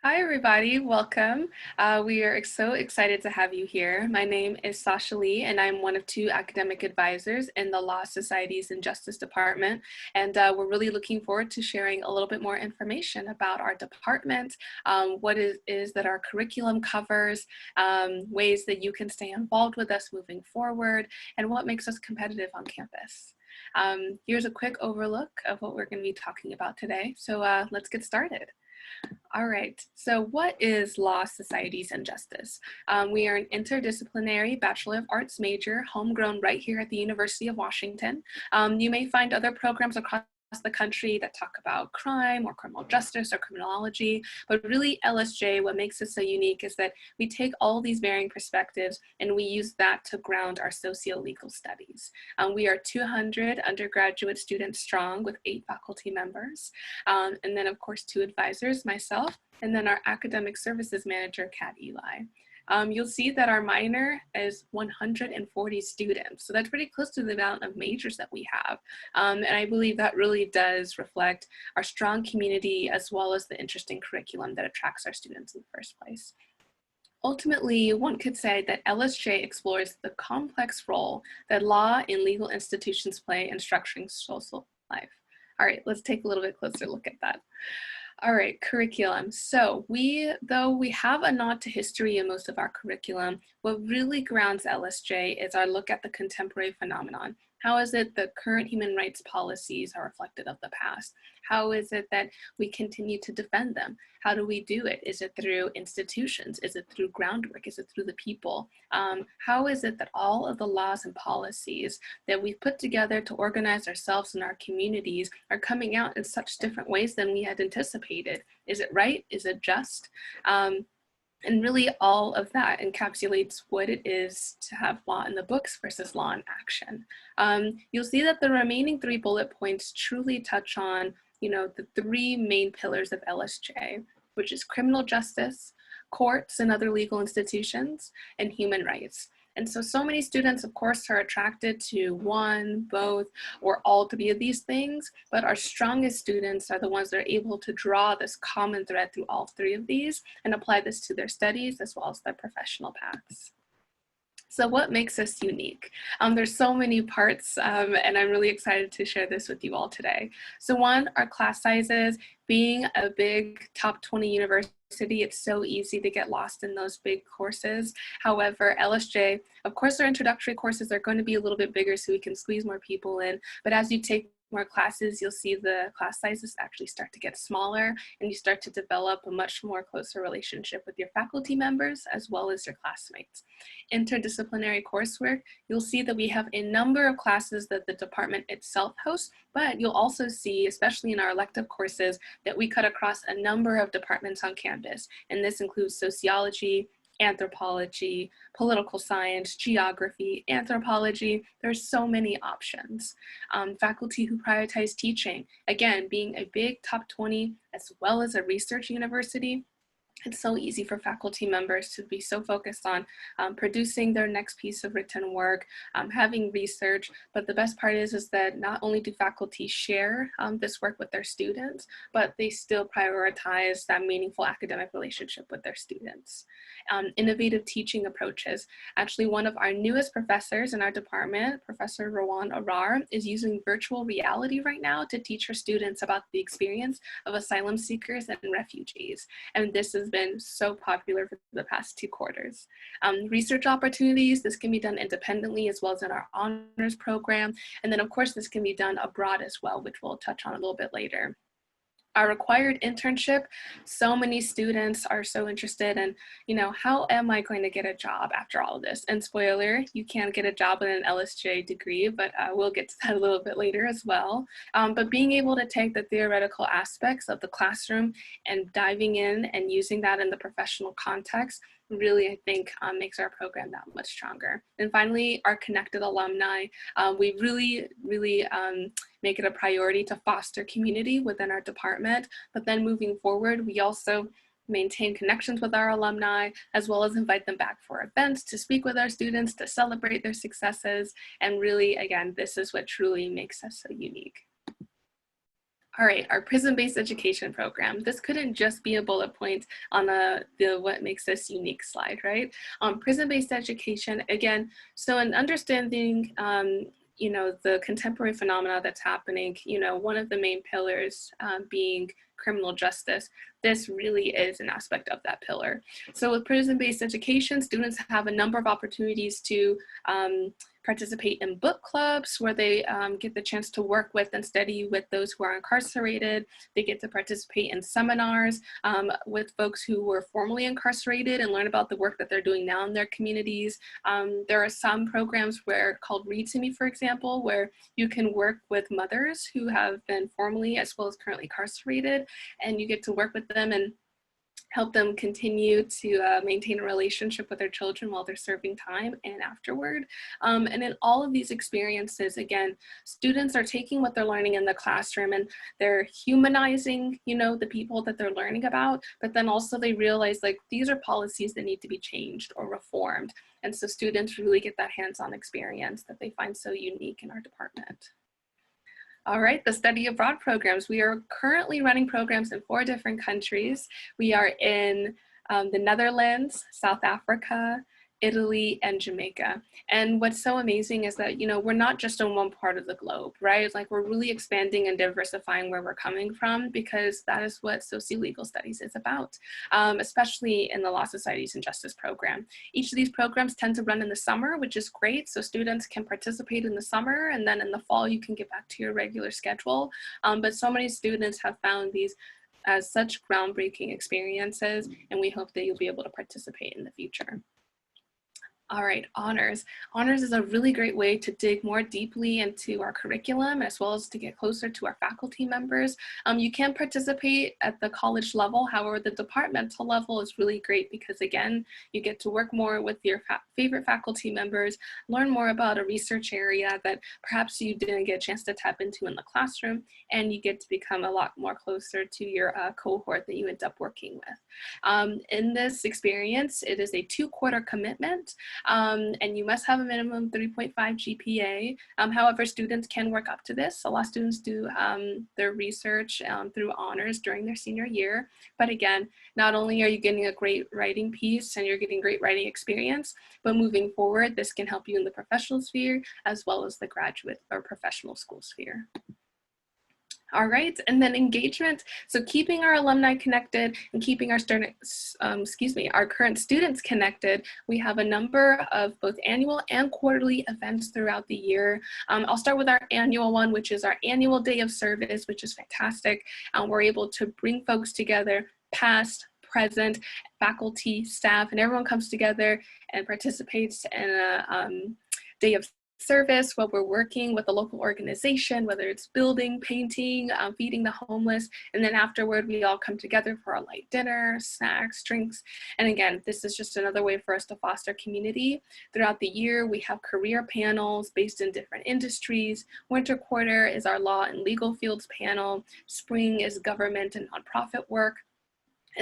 Hi, everybody. Welcome. We are so excited to have you here. My name is Sasha Lee, and I'm one of two academic advisors in the Law Societies and Justice Department. And we're really looking forward to sharing a little bit more information about our department, what it is that our curriculum covers, ways that you can stay involved with us moving forward, and what makes us competitive on campus. Here's a quick overlook of what we're going to be talking about today. So let's get started. All right, so what is Law, Societies, and Justice? We are an interdisciplinary Bachelor of Arts major, homegrown right here at the University of Washington. You may find other programs across the country that talk about crime or criminal justice or criminology, but really LSJ, what makes us so unique is that we take all these varying perspectives and we use that to ground our socio-legal studies. We are 200 undergraduate students strong with 8 faculty members, and then of course 2 advisors, myself, and then our academic services manager, Kat Eli. You'll see that our minor is 140 students. So that's pretty close to the amount of majors that we have. And I believe that really does reflect our strong community as well as the interesting curriculum that attracts our students in the first place. Ultimately, one could say that LSJ explores the complex role that law and legal institutions play in structuring social life. All right, let's take a little bit closer look at that. All right, curriculum. So though we have a nod to history in most of our curriculum, what really grounds LSJ is our look at the contemporary phenomenon. How is it that current human rights policies are reflective of the past? How is it that we continue to defend them? How do we do it? Is it through institutions? Is it through groundwork? Is it through the people? How is it that all of the laws and policies that we've put together to organize ourselves and our communities are coming out in such different ways than we had anticipated? Is it right? Is it just? And really all of that encapsulates what it is to have law in the books versus law in action. You'll see that the remaining 3 bullet points truly touch on, the 3 main pillars of LSJ, which is criminal justice, courts and other legal institutions, and human rights. And so many students, of course, are attracted to one, both, or all 3 of these things, but our strongest students are the ones that are able to draw this common thread through all 3 of these and apply this to their studies as well as their professional paths. So what makes us unique? There's so many parts, and I'm really excited to share this with you all today. So one, our class sizes. Being a big top 20 university, it's so easy to get lost in those big courses. However, LSJ, of course, our introductory courses are going to be a little bit bigger so we can squeeze more people in. But as you take more classes, you'll see the class sizes actually start to get smaller and you start to develop a much more closer relationship with your faculty members as well as your classmates. Interdisciplinary coursework, you'll see that we have a number of classes that the department itself hosts, but you'll also see, especially in our elective courses, that we cut across a number of departments on campus. And this includes sociology, anthropology, political science, geography, anthropology. There's so many options. Faculty who prioritize teaching, again, being a big top 20 as well as a research university, it's so easy for faculty members to be so focused on producing their next piece of written work, having research, but the best part is that not only do faculty share this work with their students, but they still prioritize that meaningful academic relationship with their students. Innovative teaching approaches. Actually, one of our newest professors in our department, Professor Rowan Arar, is using virtual reality right now to teach her students about the experience of asylum seekers and refugees. And this has been so popular for the past 2 quarters. Research opportunities, this can be done independently as well as in our honors program. And then of course, this can be done abroad as well, which we'll touch on a little bit later. Our required internship, so many students are so interested in, how am I going to get a job after all of this? And spoiler, you can't get a job with an LSJ degree, but we'll get to that a little bit later as well. But being able to take the theoretical aspects of the classroom and diving in and using that in the professional context really, I think, makes our program that much stronger. And finally, our connected alumni. We really make it a priority to foster community within our department, but then moving forward, we also maintain connections with our alumni, as well as invite them back for events, to speak with our students, to celebrate their successes. And really, again, this is what truly makes us so unique. All right, our prison-based education program. This couldn't just be a bullet point on the what makes this unique slide, right? Prison-based education, again, so in understanding you know, the contemporary phenomena that's happening, you know, one of the main pillars being criminal justice, this really is an aspect of that pillar. So with prison-based education, students have a number of opportunities to participate in book clubs where they get the chance to work with and study with those who are incarcerated. They get to participate in seminars with folks who were formerly incarcerated and learn about the work that they're doing now in their communities. There are some programs where called Read to Me, for example, where you can work with mothers who have been formerly as well as currently incarcerated, and you get to work with them and help them continue to maintain a relationship with their children while they're serving time and afterward. And in all of these experiences, again, students are taking what they're learning in the classroom and they're humanizing, you know, the people that they're learning about, but then also they realize like these are policies that need to be changed or reformed. And so students really get that hands-on experience that they find so unique in our department. All right, the study abroad programs. We are currently running programs in 4 different countries. We are in the Netherlands, South Africa, Italy, and Jamaica. And what's so amazing is that, you know, we're not just in one part of the globe, right? It's like we're really expanding and diversifying where we're coming from, because that is what socio-legal studies is about, especially in the Law Societies and Justice program. Each of these programs tend to run in the summer, which is great. So students can participate in the summer, and then in the fall, you can get back to your regular schedule. But so many students have found these as such groundbreaking experiences, and we hope that you'll be able to participate in the future. All right, honors. Honors is a really great way to dig more deeply into our curriculum, as well as to get closer to our faculty members. You can participate at the college level. However, the departmental level is really great because, again, you get to work more with your favorite faculty members, learn more about a research area that perhaps you didn't get a chance to tap into in the classroom, and you get to become a lot more closer to your cohort that you end up working with. In this experience, it is a 2-quarter commitment. And you must have a minimum 3.5 GPA. However, students can work up to this. A lot of students do their research through honors during their senior year. But again, not only are you getting a great writing piece and you're getting great writing experience, but moving forward, this can help you in the professional sphere as well as the graduate or professional school sphere. All right, and then engagement. So keeping our alumni connected and keeping our our current students connected, we have a number of both annual and quarterly events throughout the year. I'll start with our annual one, which is our annual day of service, which is fantastic. We're able to bring folks together, past, present, faculty, staff, and everyone comes together and participates in a day of service while we're working with a local organization, whether it's building, painting, feeding the homeless, and then afterward we all come together for a light dinner, snacks, drinks. And again, this is just another way for us to foster community. Throughout the year, we have career panels based in different industries. Winter quarter is our law and legal fields panel. Spring is government and nonprofit work.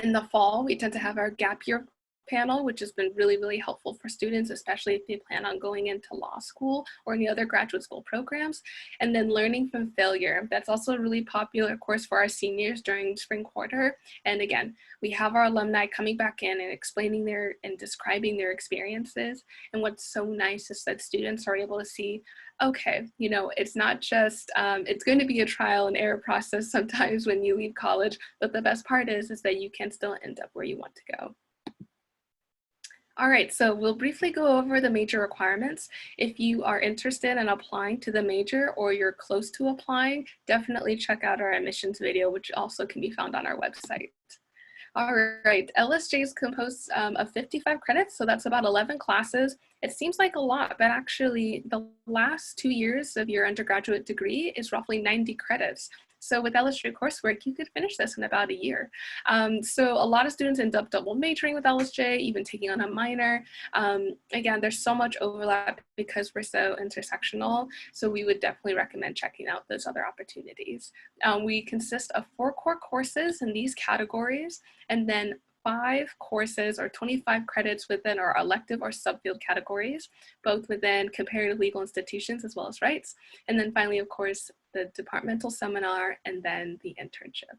In the fall, we tend to have our gap year panel, which has been really, really helpful for students, especially if they plan on going into law school or any other graduate school programs. And then learning from failure. That's also a really popular course for our seniors during spring quarter. And again, we have our alumni coming back in and explaining and describing their experiences. And what's so nice is that students are able to see, okay, you know, it's not just, it's going to be a trial and error process sometimes when you leave college, but the best part is that you can still end up where you want to go. All right, so we'll briefly go over the major requirements. If you are interested in applying to the major or you're close to applying, definitely check out our admissions video, which also can be found on our website. All right, LSJ is composed of 55 credits, so that's about 11 classes. It seems like a lot, but actually the last 2 years of your undergraduate degree is roughly 90 credits. So with LSJ coursework, you could finish this in about a year. So a lot of students end up double majoring with LSJ, even taking on a minor. Again, there's so much overlap because we're so intersectional. So we would definitely recommend checking out those other opportunities. We consist of 4 core courses in these categories, and then 5 courses or 25 credits within our elective or subfield categories, both within comparative legal institutions as well as rights. And then finally, of course, the departmental seminar, and then the internship.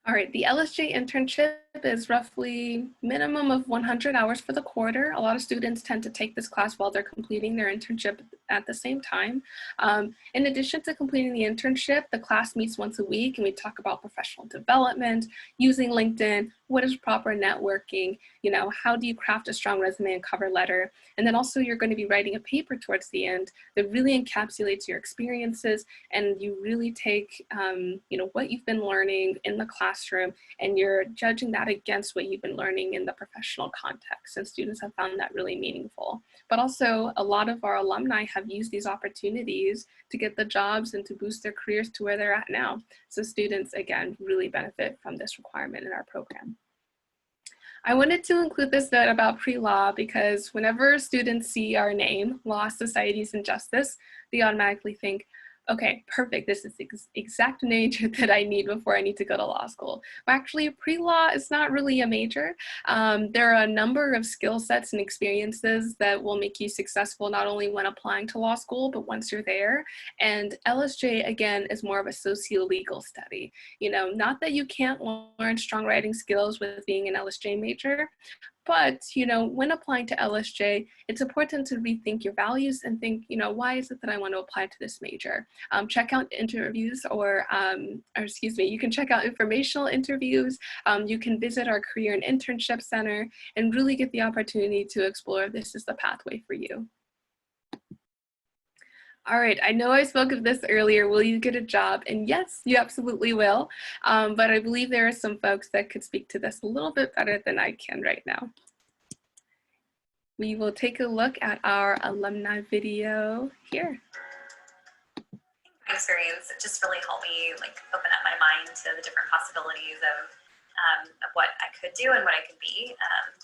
All right, the LSJ internship is roughly minimum of 100 hours for the quarter. A lot of students tend to take this class while they're completing their internship at the same time. In addition to completing the internship, the class meets once a week and we talk about professional development, using LinkedIn, what is proper networking, you know, how do you craft a strong resume and cover letter? And then also you're going to be writing a paper towards the end that really encapsulates your experiences, and you really take, you know, what you've been learning in the classroom and you're judging that against what you've been learning in the professional context. And students have found that really meaningful. But also a lot of our alumni have used these opportunities to get the jobs and to boost their careers to where they're at now. So students, again, really benefit from this requirement in our program. I wanted to include this note about pre-law because whenever students see our name, Law, Societies, and Justice, they automatically think, okay, perfect, this is the exact major that I need before I need to go to law school. But actually, pre-law is not really a major. There are a number of skill sets and experiences that will make you successful not only when applying to law school, but once you're there. And LSJ, again, is more of a socio-legal study. You know, not that you can't learn strong writing skills with being an LSJ major, but, you know, when applying to LSJ, it's important to rethink your values and think, you know, why is it that I want to apply to this major? Check out interviews or excuse me, you can check out informational interviews. You can visit our career and internship center and really get the opportunity to explore if this is the pathway for you. All right, I know I spoke of this earlier. Will you get a job? And yes, you absolutely will. But I believe there are some folks that could speak to this a little bit better than I can right now. We will take a look at our alumni video here. My experience, it just really helped me like open up my mind to the different possibilities of what I could do and what I could be.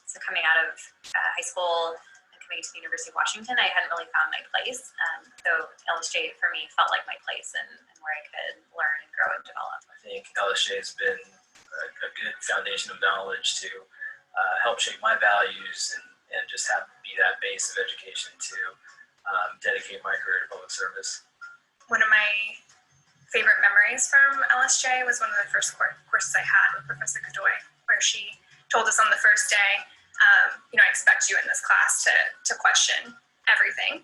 So coming out of high school, coming to the University of Washington, I hadn't really found my place. So LSJ for me felt like my place and where I could learn and grow and develop. I think LSJ has been a good foundation of knowledge to help shape my values and just be that base of education to dedicate my career to public service. One of my favorite memories from LSJ was one of the first courses I had with Professor Godoy, where she told us on the first day, you know, I expect you in this class to question everything,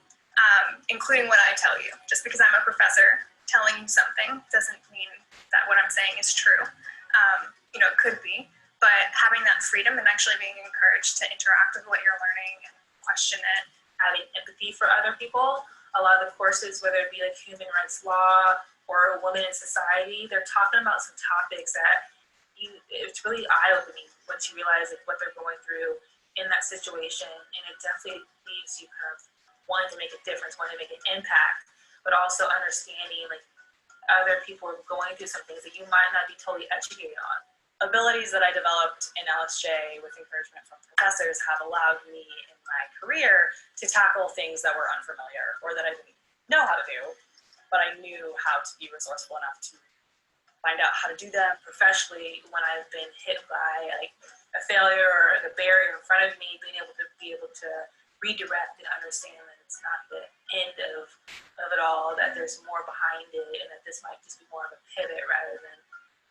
including what I tell you. Just because I'm a professor telling you something doesn't mean that what I'm saying is true. You know, it could be, but having that freedom and actually being encouraged to interact with what you're learning and question it. Having empathy for other people. A lot of the courses, whether it be like human rights law or women in society, they're talking about some topics that it's really eye-opening once you realize like what they're going through in that situation, and it definitely leaves you kind of wanting to make a difference, wanting to make an impact, but also understanding like other people are going through some things that you might not be totally educated on. Abilities that I developed in LSJ with encouragement from professors have allowed me in my career to tackle things that were unfamiliar or that I didn't know how to do, but I knew how to be resourceful enough to find out how to do them professionally when I've been hit by like a failure or the barrier in front of me, being able to redirect and understand that it's not the end of it all, that there's more behind it, and that this might just be more of a pivot rather than,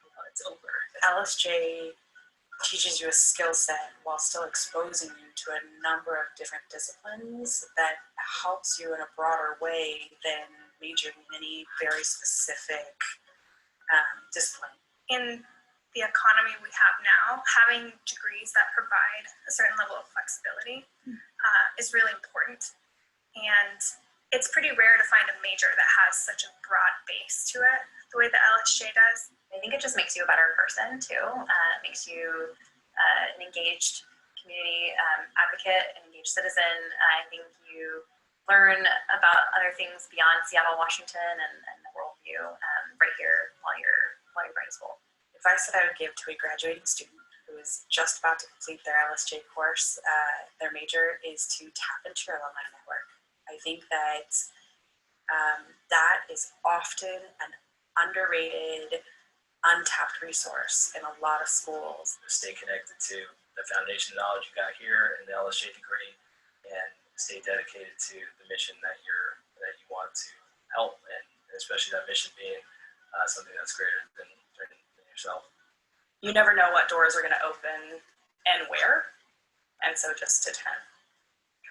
you know, it's over. LSJ teaches you a skill set while still exposing you to a number of different disciplines that helps you in a broader way than majoring in any very specific discipline. In the economy we have now, having degrees that provide a certain level of flexibility is really important. And it's pretty rare to find a major that has such a broad base to it, the way that LSJ does. I think it just makes you a better person too. It makes you an engaged community advocate, an engaged citizen. I think you learn about other things beyond Seattle, Washington, and the worldview right here while you're writing school. Advice that I would give to a graduating student who is just about to complete their LSJ course, their major, is to tap into your alumni network. I think that that is often an underrated, untapped resource in a lot of schools. Stay connected to the foundation knowledge you got here in the LSJ degree, and stay dedicated to the mission that you want to help and especially that mission being something that's greater than yourself. You never know what doors are going to open and where. And so just to try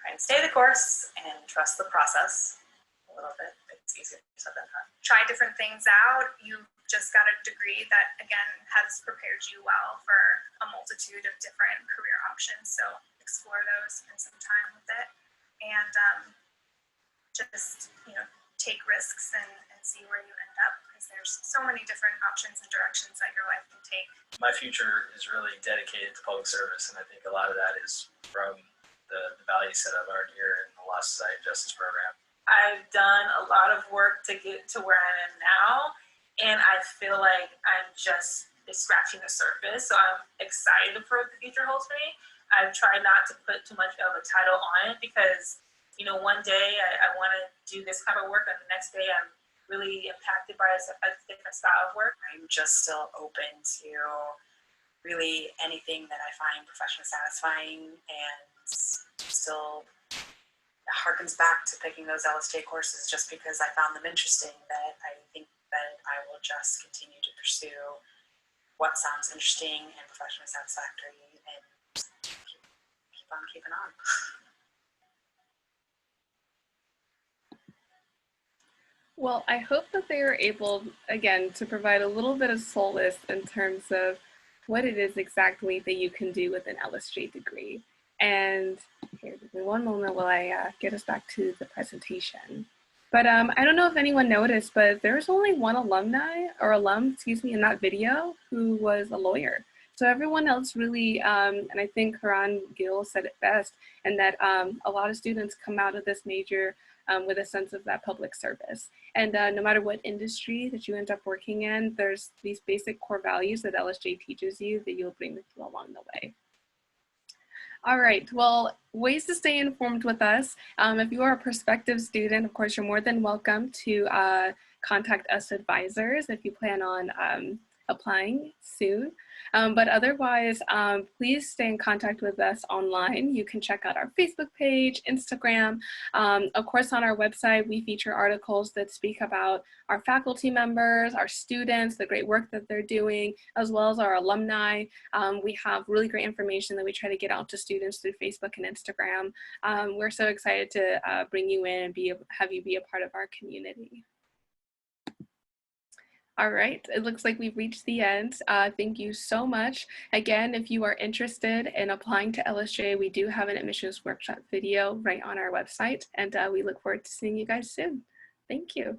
and stay the course and trust the process a little bit. It's easier said than done. Try different things out. You just got a degree that, again, has prepared you well for a multitude of different career options. So explore those, spend some time with it, and just, take risks and see where you end up, because there's so many different options and directions that your life can take. My future is really dedicated to public service, and I think a lot of that is from the values that I've learned here in the Law Society Justice Program. I've done a lot of work to get to where I am now, and I feel like I'm just scratching the surface. So I'm excited for what the future holds for me. I've tried not to put too much of a title on it because, one day I want to do this kind of work, and the next day I'm really impacted by a different style of work. I'm just still open to really anything that I find professionally satisfying, and still harkens back to picking those LSJ courses just because I found them interesting, that I think that I will just continue to pursue what sounds interesting and professionally satisfactory, and keep on keeping on. Well, I hope that they are able, again, to provide a little bit of solace in terms of what it is exactly that you can do with an LSJ degree. And here, give me one moment while I get us back to the presentation. But I don't know if anyone noticed, but there's only one alum in that video who was a lawyer. So everyone else really, and I think Karan Gill said it best, and that a lot of students come out of this major with a sense of that public service. And no matter what industry that you end up working in, there's these basic core values that LSJ teaches you that you'll bring with you along the way. All right, well, ways to stay informed with us. If you are a prospective student, of course, you're more than welcome to contact us advisors if you plan on applying soon. But otherwise, please stay in contact with us online. You can check out our Facebook page, Instagram. Of course, on our website, we feature articles that speak about our faculty members, our students, the great work that they're doing, as well as our alumni. We have really great information that we try to get out to students through Facebook and Instagram. We're so excited to bring you in and have you be a part of our community. All right, it looks like we've reached the end. Thank you so much. Again, if you are interested in applying to LSJ, we do have an admissions workshop video right on our website, and we look forward to seeing you guys soon. Thank you.